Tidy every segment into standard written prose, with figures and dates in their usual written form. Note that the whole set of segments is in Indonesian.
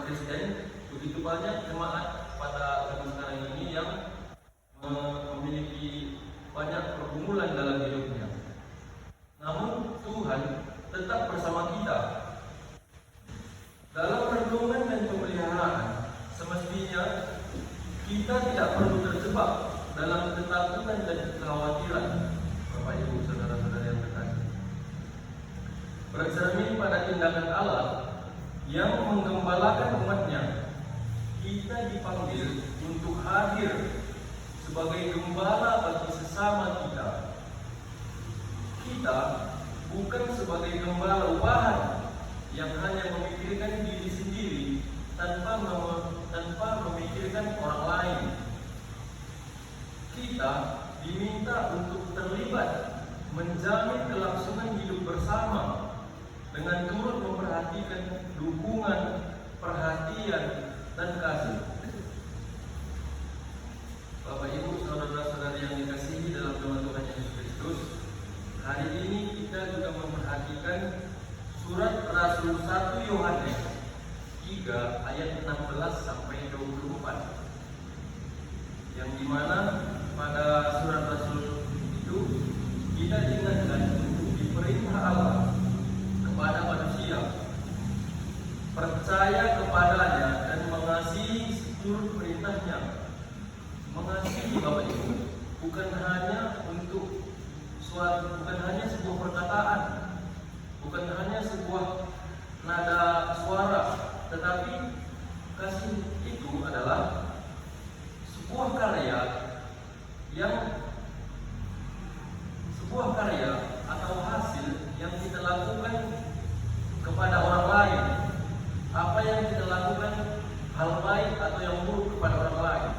Kristen, begitu banyak jemaat pada zaman sekarang ini yang memiliki banyak pergumulan dalam hidupnya. Namun Tuhan tetap bersama kita. Dalam renungan dan pemeliharaan, semestinya kita tidak perlu terjebak dalam ketakutan dan kekhawatiran. Bapak Ibu saudara-saudara yang terkasih, bercermin pada tindakan Allah yang menggembalakan umatnya, kita dipanggil untuk hadir sebagai gembala bagi sesama kita. Kita bukan sebagai gembala ubahan yang hanya memikirkan diri sendiri tanpa memikirkan orang lain. Kita diminta untuk terlibat menjamin kelangsungan hidup bersama dengan turut memperhatikan dukungan, perhatian, dan kasih. Bapak Ibu saudara-saudari yang dikasihi dalam nama Tuhan Yesus Kristus, hari ini kita juga memperhatikan surat Rasul 1 Yohanes 3 ayat 16 sampai 24, yang dimana pada surat Rasul itu kita diingatkan untuk diperintah Allah kepada manusia, percaya kepadanya dan mengasihi seluruh perintahnya. Mengasihi Bapak Ibu bukan hanya sebuah perkataan, bukan hanya sebuah nada suara, tetapi kasih itu adalah sebuah karya atau hasil yang kita lakukan kepada orang lain. Apa yang kita lakukan, hal baik atau yang buruk kepada orang lain.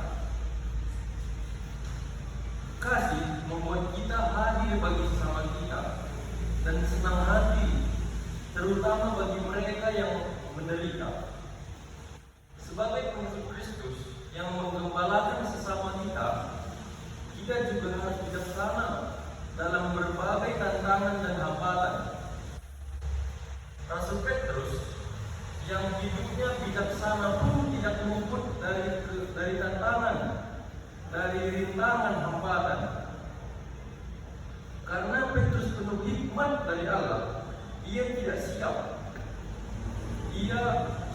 Kasih membuat kita hadir bagi sesama kita dan senang hati, terutama bagi mereka yang menderita. Sebagai pengikut Kristus yang menggembalakan sesama kita, kita juga harus bijaksana dalam berbagai tantangan dan hambatan. Rasul Petrus yang hidupnya bijaksana pun tidak luput dari tantangan, dari rintangan hambatan. Karena Petrus penuh hikmat dari Allah, ia tidak siap. Ia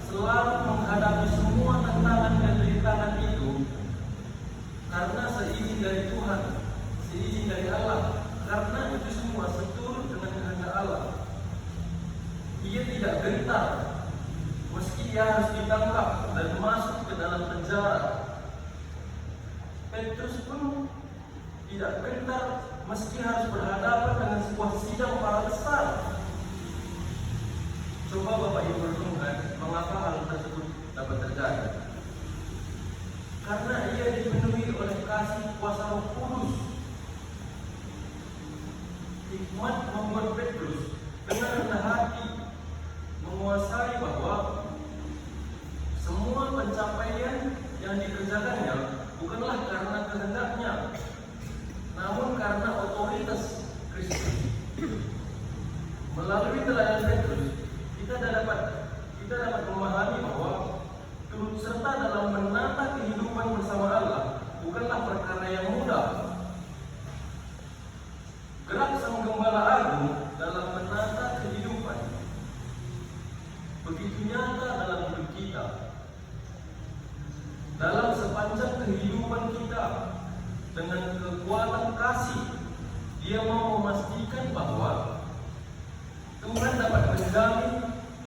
selalu menghadapi semua tantangan dan rintangan itu karena seizin dari Tuhan, seizin dari Allah. Karena itu semua seturut dengan kehendak Allah. Ia tidak gentar meski ia harus ditangkap dan masuk ke dalam penjara. Petrus pun tidak gentar meski harus berhadapan dengan sebuah sidang para besar. Coba Bapak Ibu renungkan mengapa hal tersebut dapat terjadi. Karena ia dipenuhi oleh kasih kuasa Roh Kudus. Hikmat membuat Petrus dengan rendah hati menguasai bahwa semua pencapaian yang dikerjakannya bukanlah karena kehendaknya, namun karena otoritas Kristus. Melalui teladan Petrus, kita dapat memahami bahwa turut serta dalam menata kehidupan bersama Allah bukanlah perkara yang mudah. Gerak Sang Gembala Agung dalam menata kehidupan begitu nyata dalam hidup kita. Dalam sepanjang kehidupan kita, dengan kekuatan kasih, Dia mau memastikan bahwa Tuhan dapat menjamin